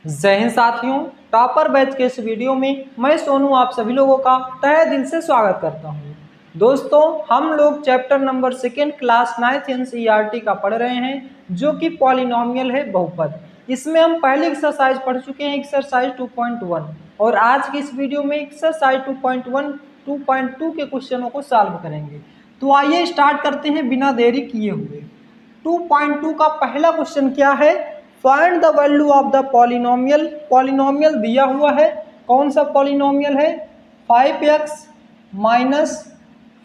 जय हिंद साथियों, topper batch के इस वीडियो में मैं सोनू आप सभी लोगों का तहे दिल से स्वागत करता हूं। दोस्तों, हम लोग chapter number 2 class 9th NCERT का पढ़ रहे हैं, जो कि पॉलिनोमियल है, बहुपद। इसमें हम पहले एक्सरसाइज पढ़ चुके हैं, एक्सरसाइज 2.1, और आज की इस वीडियो में एक्सरसाइज 2.1 2.2 के क्वेश्चनों को सॉल्व करेंगे। तो आइए स्टार्ट करते हैं बिना देरी किए हुए। 2.2 का पहला क्वेश्चन क्या है? Find the value of the polynomial. Polynomial दिया हुआ है, कौन सा पॉलिनोमियल है? 5x minus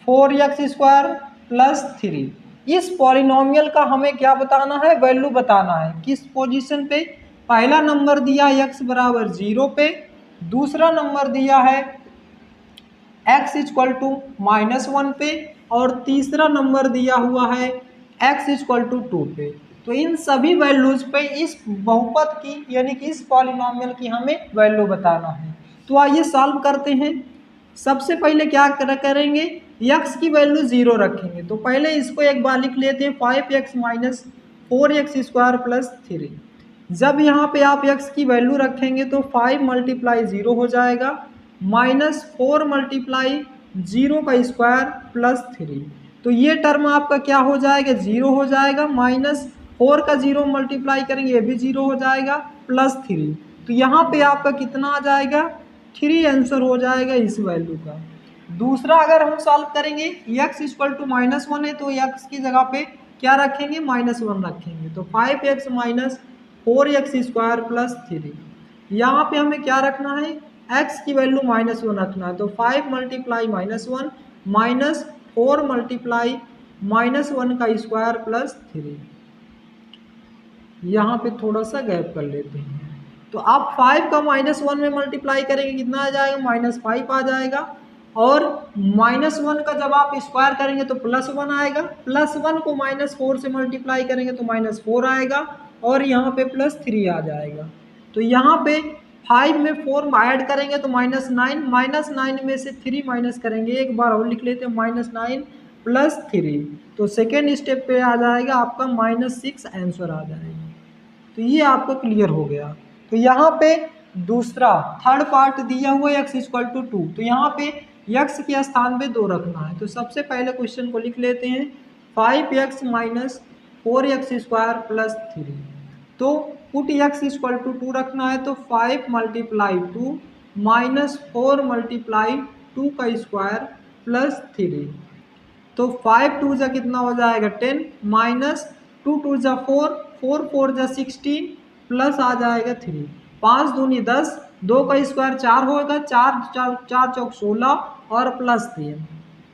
4x square plus 3। इस पॉलिनोमियल का हमें क्या बताना है? वैल्यू बताना है। किस पोजीशन पे? पहला नंबर दिया x बराबर 0 पे, दूसरा नंबर दिया है x इक्वल टू -1 पे, और तीसरा नंबर दिया हुआ है x इक्वल टू 2 पे। तो इन सभी वैल्यूज पे इस बहुपद की यानी कि इस पॉलिनोमियल की हमें वैल्यू बताना है। तो आइए सॉल्व करते हैं। सबसे पहले क्या करेंगे? x की वैल्यू 0 रखेंगे। तो पहले इसको एक बार लिख लेते हैं, 5x minus 4x square plus 3। जब यहाँ पे आप x की वैल्यू रखेंगे तो 5 मल्टीप्लाई 0 हो जाएगा, माइनस 4 मल्टीप्लाई 0 का स्क्वायर प्लस 3। तो ये टर्म आपका क्या हो जाएगा? 0 हो जाएगा, माइनस 4 का 0 मल्टीप्लाई करेंगे, ये भी 0 हो जाएगा, प्लस 3। तो यहाँ पे आपका कितना आ जाएगा? 3 आंसर हो जाएगा इस वैल्यू का। दूसरा अगर हम सॉल्व करेंगे, x इक्वल टू -1 है, तो x की जगह पे क्या रखेंगे? -1 रखेंगे। तो 5x minus 4x square plus 3। यहाँ पे हमें क्या रखना है? x की वैल्यू -1 रखना है। तो 5 मल्टीप्लाई -1 माइनस 4 मल्टीप्लाई -1 का स्क्वायर प्लस 3। यहाँ पे थोड़ा सा गैप कर लेते हैं। तो आप 5 का -1 में मल्टीप्लाई करेंगे, कितना आ जाएगा? -5 आ जाएगा। और -1 का जब आप स्क्वायर करेंगे तो +1 आएगा, +1 को -4 से मल्टीप्लाई करेंगे तो -4 आएगा, और यहाँ पे +3 आ जाएगा। तो यहाँ पे 5 में 4 ऐड करेंगे तो -9, -9 में से 3 माइनस करेंगे, एक बार और लिख लेते हैं, -9 प्लस 3। तो सेकेंड स्टेप पे आ जाएगा आपका -6 आंसर आ जाएगा। तो ये आपको क्लियर हो गया। तो यहाँ पे दूसरा थर्ड पार्ट दिया हुआ है x इक्वल टू 2। तो यहाँ पे x के स्थान पे 2 रखना है। तो सबसे पहले क्वेश्चन को लिख लेते हैं, 5x minus 4x square plus 3। तो पुट x इक्वल टू 2 रखना है, तो 5 मल्टीप्लाई 2 माइनस 4 मल्टीप्लाई 2 का स्क्वायर प्लस 3। तो 5 2 जा कितना हो जाएगा? 10, माइनस 2 2 जा 4, 4 4 जा 16, प्लस आ जाएगा 3। 5 दूनी 10, 2 का स्क्वायर 4 होगा, 4 4 चौक 16, और प्लस 3।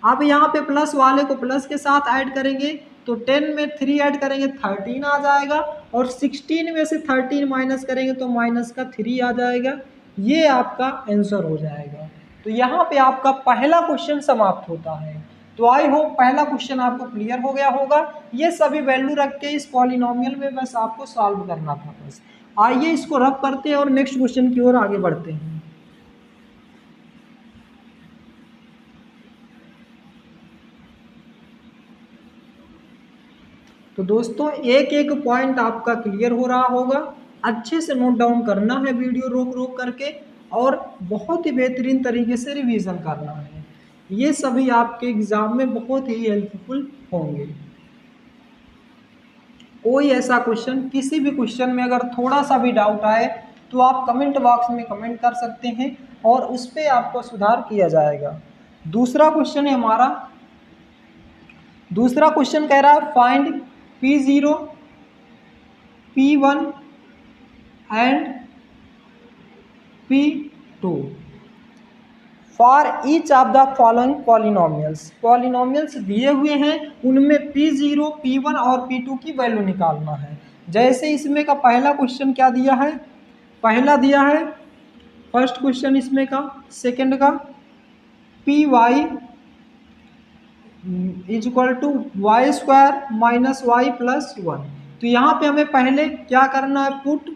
अब यहाँ पे प्लस वाले को प्लस के साथ ऐड करेंगे, तो 10 में 3 ऐड करेंगे 13 आ जाएगा, और 16 में से 13 माइनस करेंगे तो माइनस का 3 आ जाएगा। ये आपका आंसर हो जाएगा। तो यहाँ पे आपका पहला क्वेश्चन समाप्त होता है। तो आई होप पहला क्वेश्चन आपको क्लियर हो गया होगा। ये सभी वैल्यू रख के इस पॉलिनोमियल में बस आपको सॉल्व करना था बस। आइए इसको रब करते हैं और नेक्स्ट क्वेश्चन की ओर आगे बढ़ते हैं। तो दोस्तों, एक एक पॉइंट आपका क्लियर हो रहा होगा। अच्छे से नोट डाउन करना है वीडियो रोक रोक करके, और बहुत ही बेहतरीन तरीके से रिवीजन करना है। ये सभी आपके एग्जाम में बहुत ही हेल्पफुल होंगे। कोई ऐसा क्वेश्चन, किसी भी क्वेश्चन में अगर थोड़ा सा भी डाउट आए तो आप कमेंट बॉक्स में कमेंट कर सकते हैं, और उस पर आपको सुधार किया जाएगा। दूसरा क्वेश्चन है हमारा, दूसरा क्वेश्चन कह रहा है find P0, P1 and P2 for each of the following polynomials. Polynomials दिए हुए हैं, उनमें P0, P1 और P2 की वैल्यू निकालना है। जैसे इसमें का पहला क्वेश्चन क्या दिया है? पहला दिया है फर्स्ट क्वेश्चन इसमें का, सेकंड का Py is equal to y square minus y plus 1। तो यहाँ पे हमें पहले क्या करना है? पुट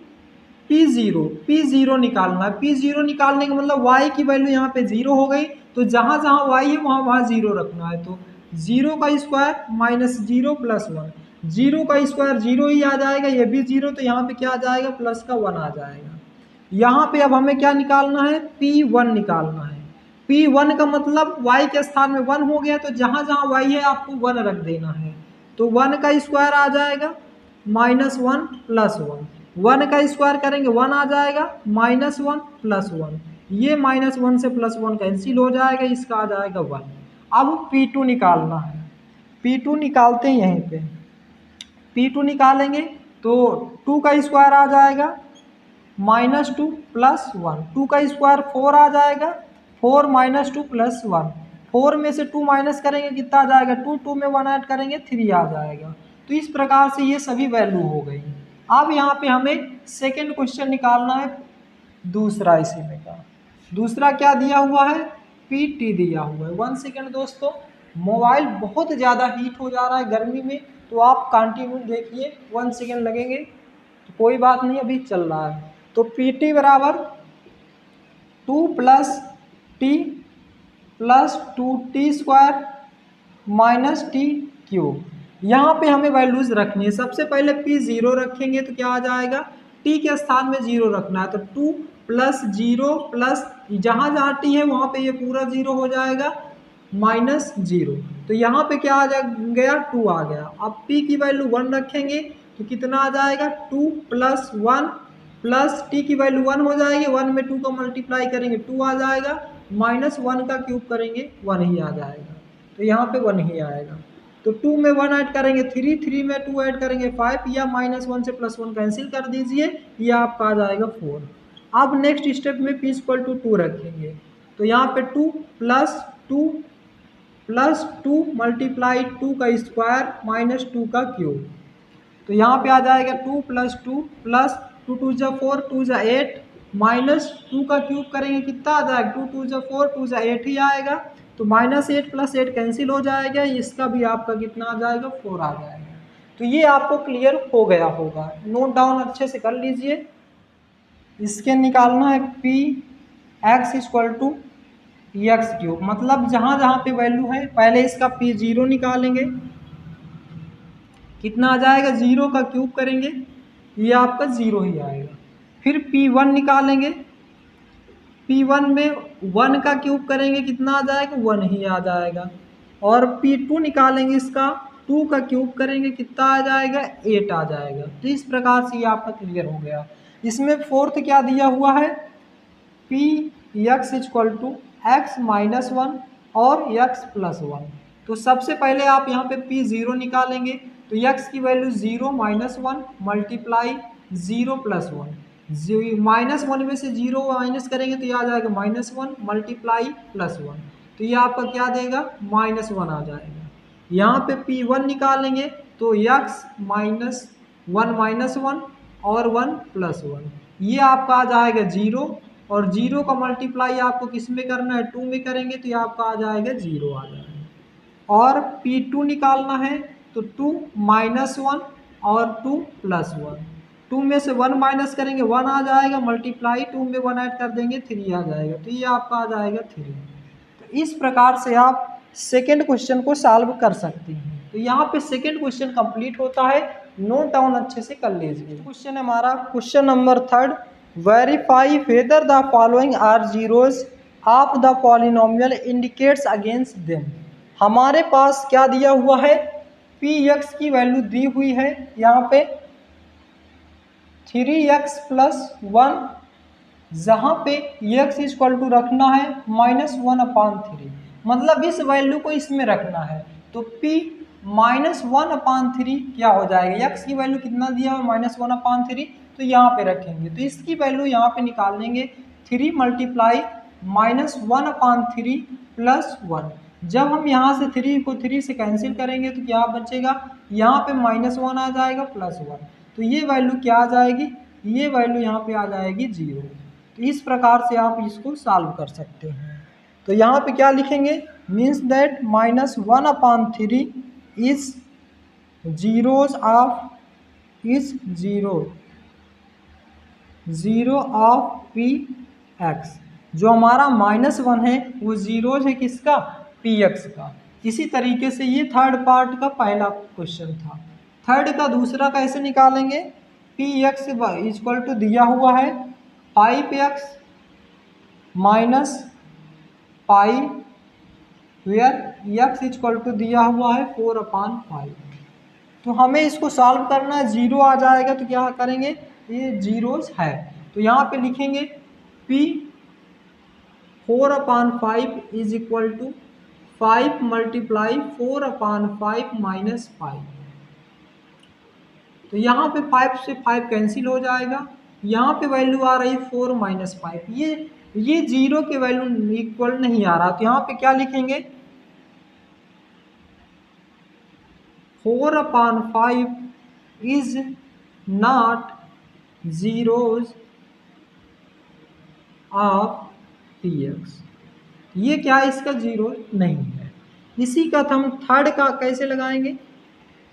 P0 निकालना है। P0 निकालने का मतलब y की वैल्यू यहाँ पे 0 हो गई, तो जहाँ जहाँ y है वहाँ 0 रखना है। तो 0 का स्क्वायर माइनस 0 प्लस 1, 0 का स्क्वायर 0 ही आ जाएगा, ये भी 0, तो यहाँ पे क्या आ जाएगा? प्लस का 1 आ जाएगा। यहाँ पे अब हमें क्या निकालना है, P1 निकालना है। P1 का मतलब y के स्थान में 1 हो गया, तो जहाँ जहाँ y है आपको 1 रख देना है। तो 1 का स्क्वायर आ जाएगा -1 + 1, 1 का स्क्वायर करेंगे 1 आ जाएगा, -1 + 1, ये -1 से +1 कैंसिल हो जाएगा, इसका आ जाएगा 1। अब P2 निकालना है, P2 निकालते हैं यहीं पे। P2 निकालेंगे तो 2 का स्क्वायर आ जाएगा -2 + 1, 2 का स्क्वायर 4 आ जाएगा, 4 - 2 + 1, 4 में से 2 माइनस करेंगे कितना आ जाएगा, 2, 2 में 1 ऐड करेंगे 3 आ जाएगा। तो इस प्रकार से ये सभी वैल्यू हो गई। अब यहाँ पे हमें सेकेंड क्वेश्चन निकालना है, दूसरा इसी में का। दूसरा क्या दिया हुआ है, PT दिया हुआ है। 1 सेकेंड दोस्तों, मोबाइल बहुत ज़्यादा हीट हो जा रहा है गर्मी में, तो आप कंटिन्यू देखिए, 1 सेकेंड लगेंगे तो कोई बात नहीं, अभी चल रहा है। तो PT बराबर 2 + t + 2t² - t³। यहाँ पे हमें वैल्यूज रखनी है। सबसे पहले P0 रखेंगे तो क्या आ जाएगा, t के स्थान में 0 रखना है, तो 2 + 0 प्लस जहाँ जहाँ t है वहाँ पे ये पूरा 0 हो जाएगा -0। तो यहाँ पे क्या आ गया, 2 आ गया। अब p की वैल्यू 1 रखेंगे तो कितना आ जाएगा, 2 + 1 प्लस t की वैल्यू 1 हो जाएगी, 1 में 2 का मल्टीप्लाई करेंगे 2 आ जाएगा, -1 का क्यूब करेंगे 1 ही आ जाएगा, तो यहाँ पे 1 ही आएगा। तो 2 में 1 ऐड करेंगे 3, 3 में 2 ऐड करेंगे 5, या -1 से +1 कैंसिल कर दीजिए, ये आपका आ जाएगा 4। अब नेक्स्ट स्टेप में p = 2 रखेंगे, तो यहाँ पे 2 + 2 + 2 × 2 का स्क्वायर -2 का क्यूब, तो यहाँ पे आ जाएगा 2 + 2 + 2 2 जा 4, 2 जा 8, -2 का क्यूब करेंगे कितना आ जाएगा, 2 2 जा 4, 2 जा 8 ही आएगा, तो -8 + 8 कैंसिल हो जाएगा, इसका भी आपका कितना आ जाएगा, 4 आ जाएगा। तो ये आपको क्लियर हो गया होगा, नोट डाउन अच्छे से कर लीजिए। इसके निकालना है Px = x³, मतलब जहाँ जहाँ पे वैल्यू है पहले इसका P0 निकालेंगे, कितना आ जाएगा, 0 का क्यूब करेंगे, ये आपका 0 ही आएगा। फिर P1 निकालेंगे, P1 में 1 का क्यूब करेंगे कितना आ जाएगा, 1 ही आ जाएगा। और P2 निकालेंगे, इसका 2 का क्यूब करेंगे कितना आ जाएगा, 8 आ जाएगा। तो इस प्रकार से ये आपका क्लियर हो गया। इसमें फोर्थ क्या दिया हुआ है, Px = x-1 और x + 1। तो सबसे पहले आप यहाँ पे P0 निकालेंगे, तो x की वैल्यू 0 - 1 × 0 + 1, -1 में से 0 माइनस करेंगे तो ये आ जाएगा -1 × +1, तो ये आपका क्या देगा, -1 आ जाएगा। यहाँ पे P1 निकालेंगे तो x - 1 -1 और 1 + 1, ये आपका आ जाएगा 0, और 0 का मल्टीप्लाई आपको किस में करना है, 2 में करेंगे तो ये आपका आ जाएगा 0 आ जाएगा। और P2 निकालना है तो 2 - 1 और 2 + 1, 2 में से 1 माइनस करेंगे 1 आ जाएगा, मल्टीप्लाई 2 में 1 ऐड कर देंगे 3 आ जाएगा, तो ये आपका आ जाएगा 3। तो इस प्रकार से आप सेकेंड क्वेश्चन को सॉल्व कर सकते हैं। तो यहाँ पे सेकेंड क्वेश्चन कंप्लीट होता है, नोट डाउन अच्छे से कर लीजिए। क्वेश्चन है हमारा question number 3, verify whether the following are zeroes of the polynomial indicates against them. हमारे पास क्या दिया हुआ है, Px की वैल्यू दी हुई है यहाँ पे 3x + 1, जहाँ पे x = रखना है -1/3, मतलब इस वैल्यू को इसमें रखना है, तो P -1/3 क्या हो जाएगा, x की वैल्यू कितना दिया हुआ -1/3, तो यहाँ पे रखेंगे, तो इसकी वैल्यू यहाँ पे निकाल लेंगे 3 × -1/3 + 1। जब हम यहाँ से 3 को 3 से कैंसिल करेंगे तो क्या बचेगा, यहाँ पे -1 आ जाएगा +1, तो ये वैल्यू क्या आ जाएगी, ये वैल्यू यहाँ पे आ जाएगी 0। तो इस प्रकार से आप इसको सॉल्व कर सकते हैं। तो यहाँ पे क्या लिखेंगे, means that -1/3 is zeros of zero of Px, जो हमारा -1 है वो जीरोज है किसका, Px का। इसी तरीके से ये थर्ड पार्ट का पहला क्वेश्चन था। थर्ड का दूसरा कैसे निकालेंगे, Px = दिया हुआ है 5x minus pi where x equal to दिया हुआ है 4/5। तो हमें इसको सॉल्व करना है, जीरो आ जाएगा तो क्या करेंगे, ये जीरोस है तो यहाँ पे लिखेंगे p 4/5 is equal to 5 multiply 4/5 minus 5। तो यहाँ पे 5 से 5 कैंसिल हो जाएगा, यहाँ पे वैल्यू आ रही 4 माइनस 5, ये जीरो के वैल्यू इक्वल नहीं आ रहा, तो यहाँ पे क्या लिखेंगे 4/5 is not zeros of px। ये क्या है, इसका जीरो नहीं है। इसी का हम थर्ड का कैसे लगाएंगे,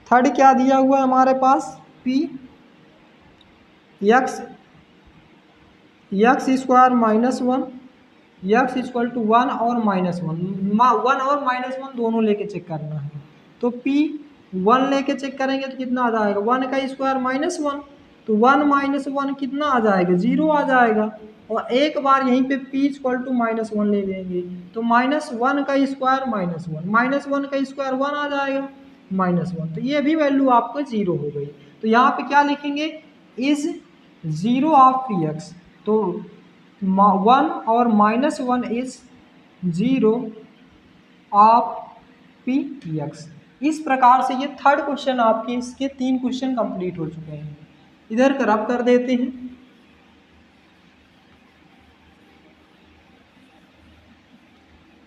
थर्ड क्या दिया हुआ है हमारे पास, p x square minus 1 x equal to 1 और माइनस 1 और माइनस 1 दोनों लेके चेक करना है। तो p 1 लेके चेक करेंगे तो कितना आ जाएगा, 1 का स्क्वायर माइनस 1, तो 1 माइनस 1 कितना आ जाएगा, जीरो आ जाएगा। और एक बार यहीं पे p इक्वल टू माइनस 1 ले लेंगे तो माइनस 1 का स्क्वायर माइनस 1, माइनस 1 का स्क्वायर 1 आ जाएगा माइनस 1, तो ये भी वैल्यू आपको जीरो हो गई। तो यहाँ पे क्या लिखेंगे, इज जीरो ऑफ px। तो 1 और minus 1 is zero of px। इस प्रकार से ये थर्ड क्वेश्चन आपके, इसके 3 क्वेश्चन कंप्लीट हो चुके हैं। इधर रब कर देते हैं,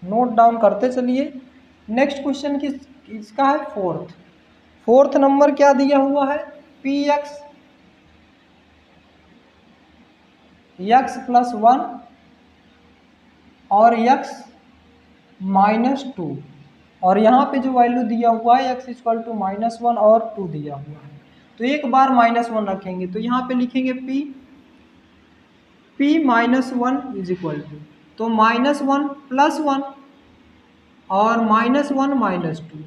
नोट डाउन करते चलिए। नेक्स्ट क्वेश्चन इसका है फोर्थ नंबर क्या दिया हुआ है, px x प्लस 1 और x माइनस 2, और यहाँ पे जो वैल्यू दिया हुआ है x इक्वल टू माइनस 1 और 2 दिया हुआ है। तो एक बार माइनस 1 रखेंगे तो यहाँ पे लिखेंगे p minus 1 is equal to, तो माइनस 1 प्लस 1 और माइनस 1 माइनस 2,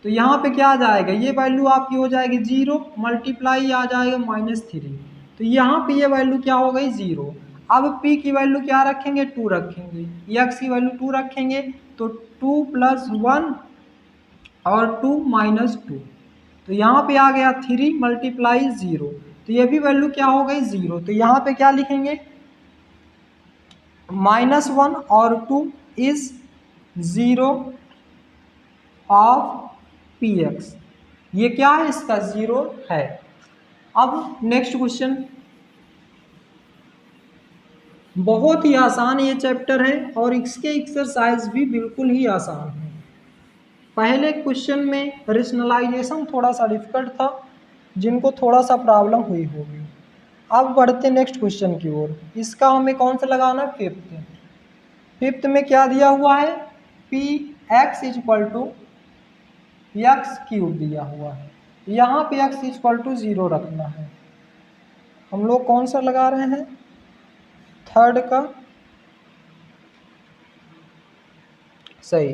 तो यहाँ पे क्या आ जाएगा, ये वैल्यू आपकी हो जाएगी 0 मल्टीप्लाई आ जाएगा माइनस 3, तो यहाँ पे ये वैल्यू क्या हो गई 0। अब p की वैल्यू क्या रखेंगे, 2 रखेंगे, x की वैल्यू 2 रखेंगे तो 2 प्लस 1 और 2 माइनस 2, तो यहाँ पे आ गया 3 मल्टीप्लाई 0, तो ये भी वैल्यू क्या हो गई 0। तो यहाँ पे क्या लिखेंगे, माइनस 1 और 2 इज जीरो ऑफ px। ये क्या है, इसका जीरो है। अब नेक्स्ट क्वेश्चन, बहुत ही आसान ये चैप्टर है और इसके एक्सरसाइज भी बिल्कुल ही आसान है। पहले क्वेश्चन में रेशनलाइजेशन थोड़ा सा डिफिकल्ट था, जिनको थोड़ा सा प्रॉब्लम हुई होगी। अब बढ़ते नेक्स्ट क्वेश्चन की ओर। इसका हमें कौन सा लगाना है, फिफ्थ में क्या दिया हुआ है, p x equal to x cube दिया हुआ है। यहाँ पे एक्स इक्वल टू 0 रखना है। हम लोग कौन सा लगा रहे हैं, थर्ड का, सही,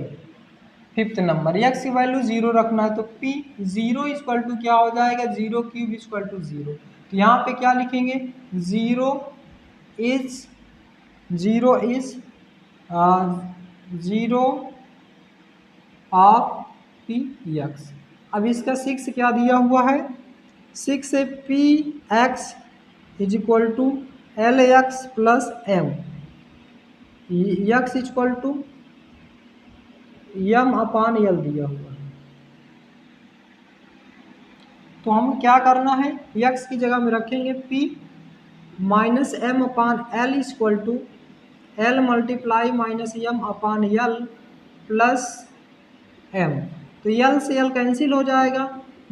फिफ्थ नंबर, एक्स की वैल्यू 0 रखना है। तो p 0 इक्वल टू क्या हो जाएगा, 0 क्यूब इक्वल टू 0। तो यहाँ पे क्या लिखेंगे, 0 इज 0 ऑफ पी एक्स। अब इसका 6 क्या दिया हुआ है, 6 से P x is equal to L X plus M, X equal to M upon L दिया हुआ है। तो हम क्या करना है, x की जगह में रखेंगे p minus m upon l equal to l multiply minus m upon l plus m. तो यल से यल कैंसिल हो जाएगा,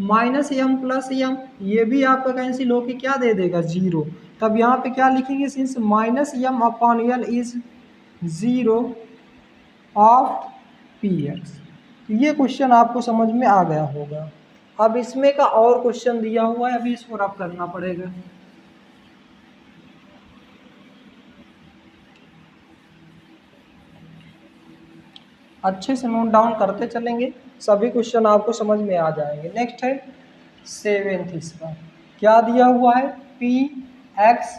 माइनस यम प्लस यम, ये भी आपका कैंसिल होके क्या दे देगा 0। तब यहाँ पे क्या लिखेंगे, since minus m upon l is 0 of p x. ये क्वेश्चन आपको समझ में आ गया होगा। अब इसमें का और क्वेश्चन दिया हुआ है, अभी इसको रब करना पड़ेगा। अच्छे से नोट डाउन करते चलेंगे, सभी क्वेश्चन आपको समझ में आ जाएंगे। नेक्स्ट है 7th, इसका क्या दिया हुआ है, p x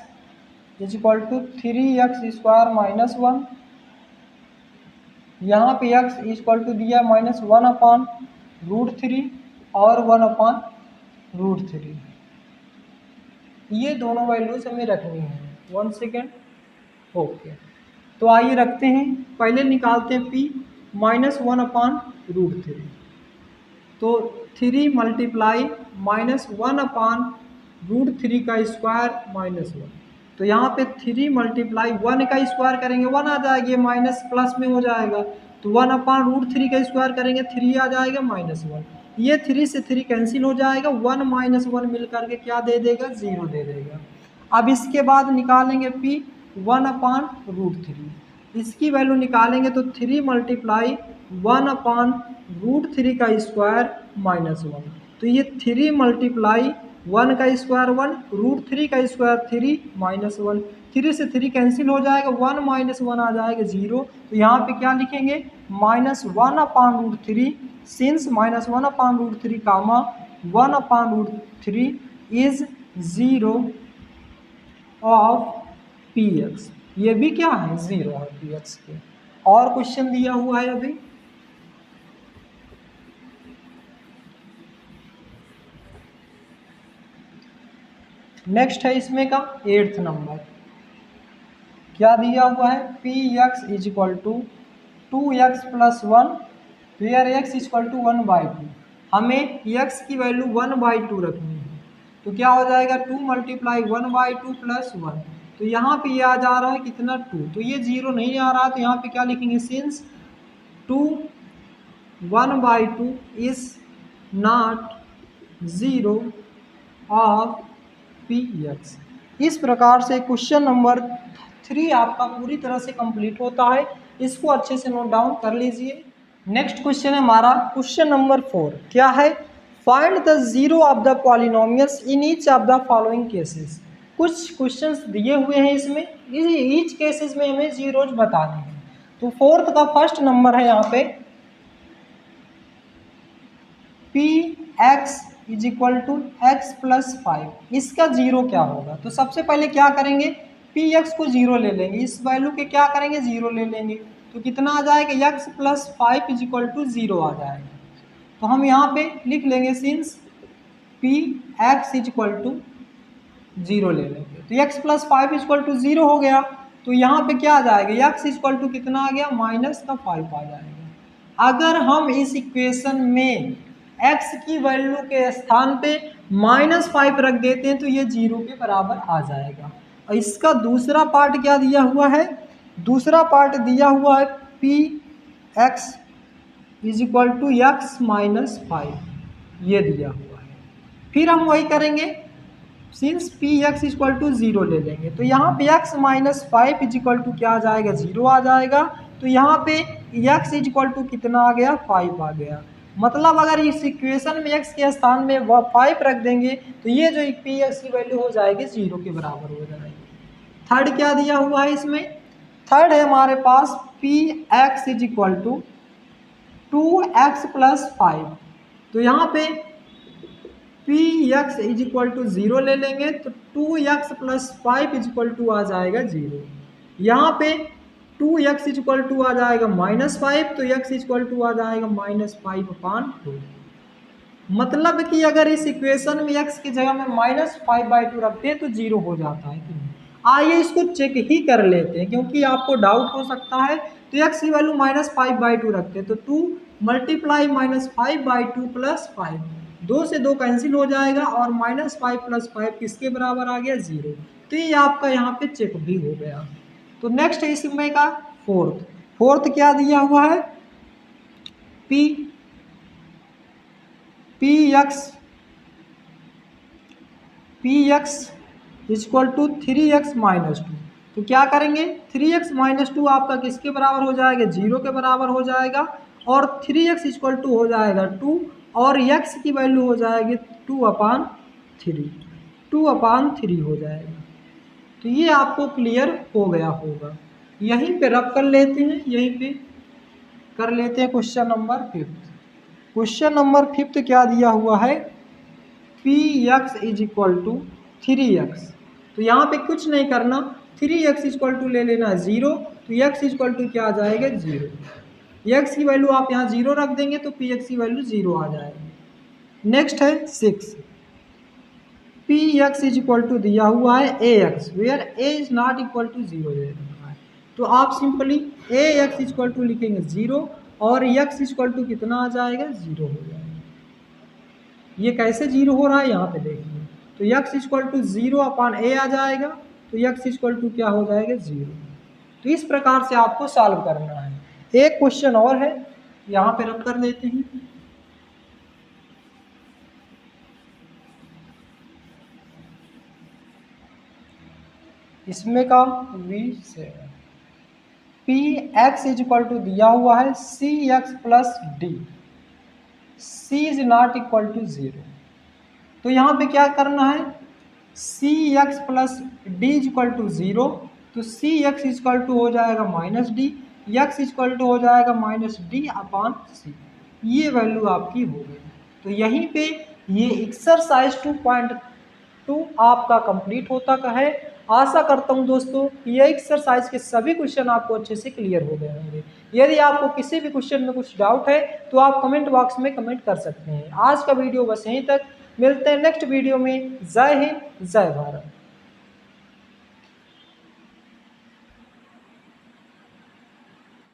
is equal to 3x² minus 1। यहाँ पे x इज इक्वल टू दिया -1/√3 और 1/√3। ये दोनों वैल्यूज हमें रखनी है। 1 सेकेंड। ओके, तो आइए रखते हैं। पहले निकालते हैं p -1/√3। तो 3 मल्टीप्लाई -1/√3 का स्क्वायर -1। तो यहाँ पे 3 मल्टीप्लाई 1 का स्क्वायर करेंगे 1 आ जाएगी, माइनस प्लस में हो जाएगा। तो 1/√3 का स्क्वायर करेंगे 3 आ जाएगा -1। ये 3 से 3 कैंसिल हो जाएगा, 1 - 1 मिल करके क्या दे देगा, 0 दे देगा। अब इसके बाद निकालेंगे p 1/√3। इसकी वैल्यू निकालेंगे तो 3 मल्टीप्लाई 1/√3 का स्क्वायर -1। तो ये 3 मल्टीप्लाई 1 का स्क्वायर 1, √3 का स्क्वायर 3 -1। 3 से 3 कैंसिल हो जाएगा, 1 - 1 आ जाएगा 0। तो यहाँ पे क्या लिखेंगे, -1/√3। Since -1/√3 comma 1/√3 is 0 of px। ये भी क्या है, 0 है px के। और क्वेश्चन दिया हुआ है अभी, नेक्स्ट है इसमें का 8th नंबर। क्या दिया हुआ है, px is equal to 2x + 1 where x is equal to 1/2। हमें x की वैल्यू 1/2 रखनी है। तो क्या हो जाएगा, 2 मल्टीप्लाई 1/2 + 1। तो यहाँ पे ये आ जा रहा है कितना, 2। तो ये 0 नहीं आ रहा, तो यहाँ पे क्या लिखेंगे, since 2 1/2 is not 0 of px। इस प्रकार से क्वेश्चन नंबर 3 आपका पूरी तरह से कंप्लीट होता है। इसको अच्छे से नोट डाउन कर लीजिए। नेक्स्ट क्वेश्चन है हमारा क्वेश्चन नंबर 4। क्या है, find the zero of the polynomials in each of the following cases. कुछ क्वेश्चंस दिए हुए हैं इसमें, ईच केसेस में हमें जीरोज बताने हैं। तो 4th का फर्स्ट नंबर है यहाँ पे px is equal to x + 5। इसका जीरो क्या होगा, तो सबसे पहले क्या करेंगे, px को 0 ले लेंगे, इस वैल्यू के क्या करेंगे, 0 ले लेंगे। तो कितना आ जाएगा, x + 5 इज इक्वल टू 0 आ जाएगा। तो हम यहाँ पे लिख लेंगे since px is equal to 0 ले लेंगे। तो x + 5 इज इक्वल टू 0 हो गया। तो यहाँ पे क्या आ जाएगा, x इज इक्वल टू कितना आ गया, -5 आ जाएगा। अगर हम इस इक्वेशन में x की वैल्यू के स्थान पे -5 रख देते हैं तो ये 0 के बराबर आ जाएगा। और इसका दूसरा पार्ट क्या दिया हुआ है, दूसरा पार्ट दिया हुआ है px is equal to x - 5, ये दिया हुआ है। फिर हम वही करेंगे, since px is equal to 0 ले लेंगे। तो यहाँ पे x - 5 इज इक्वल टू क्या आ जाएगा, 0 आ जाएगा। तो यहाँ पे x इज इक्वल टू कितना आ गया, 5 आ गया। मतलब अगर इस इक्वेशन में x के स्थान में 5 रख देंगे तो ये जो px की वैल्यू हो जाएगी 0 के बराबर हो जाएगी। थर्ड क्या दिया हुआ है इसमें, थर्ड है हमारे पास px is equal to 2x + 5। तो यहाँ पे px इज इक्वल टू 0 ले लेंगे तो 2x + 5 इज इक्वल टू आ जाएगा 0। यहाँ पे 2x इज इक्वल टू आ जाएगा -5, तो x इज इक्वल टू आ जाएगा -5/2। मतलब कि अगर इस इक्वेशन में x की जगह में -5/2 रखते हैं तो 0 हो जाता है कि नहीं। आइए इसको चेक ही कर लेते हैं, क्योंकि आपको डाउट हो सकता है। तो x की वैल्यू -5/2 रखते हैं, तो 2 मल्टीप्लाई -5/2 + 5, 2 से 2 कैंसिल हो जाएगा और -5 + 5 किसके बराबर आ गया, 0। तो ये आपका यहाँ पे चेक भी हो गया। तो नेक्स्ट है इसमें का फोर्थ क्या दिया हुआ है, px is equal to 3x - 2। तो क्या करेंगे, 3x - 2 आपका किसके बराबर हो जाएगा, 0 के बराबर हो जाएगा। और 3x इज इक्वल टू हो जाएगा 2 और x की वैल्यू हो जाएगी 2/3 हो जाएगा। तो ये आपको क्लियर हो गया होगा। यहीं पे रब कर लेते हैं, यहीं पे कर लेते हैं क्वेश्चन नंबर 5। क्वेश्चन नंबर 5 क्या दिया हुआ है, px is equal to 3x। तो यहाँ पे कुछ नहीं करना, 3x इक्वल टू ले लेना है 0, तो x इक्वल टू क्या आ जाएगा 0। x की वैल्यू आप यहाँ 0 रख देंगे तो px की वैल्यू 0 आ जाएगी। नेक्स्ट है 6, px इज इक्वल टू दिया हुआ है ax where a is not equal to 0 दे रखा है, तो आप सिंपली ax इक्वल टू लिखेंगे 0 और x इक्वल टू कितना आ जाएगा 0 हो जाएगा। ये कैसे 0 हो रहा है यहाँ पे देखिए, तो x equal to 0 upon a आ जाएगा, तो x इक्वल टू क्या हो जाएगा 0। तो इस प्रकार से आपको सॉल्व करना है। एक क्वेश्चन और है, यहाँ पे रब कर देते हैं। इसमें का v7 px is equal to दिया हुआ है cx plus d, c is not equal to 0। तो यहाँ पे क्या करना है, cx plus d is equal to 0, तो cx इक्वल टू हो जाएगा minus d, x equal to हो जाएगा माइनस डी अपॉन सी, ये वैल्यू आपकी हो गई। तो यहीं पे ये एक्सरसाइज 2.2 आपका कंप्लीट होता है। आशा करता हूं दोस्तों ये एक्सरसाइज के सभी क्वेश्चन आपको अच्छे से क्लियर हो गए होंगे। यदि आपको किसी भी क्वेश्चन में कुछ डाउट है तो आप कमेंट बॉक्स में कमेंट कर सकते हैं। आज का वीडियो बस यहीं तक, मिलते हैं नेक्स्ट वीडियो में। जय हिंद, जय भारत।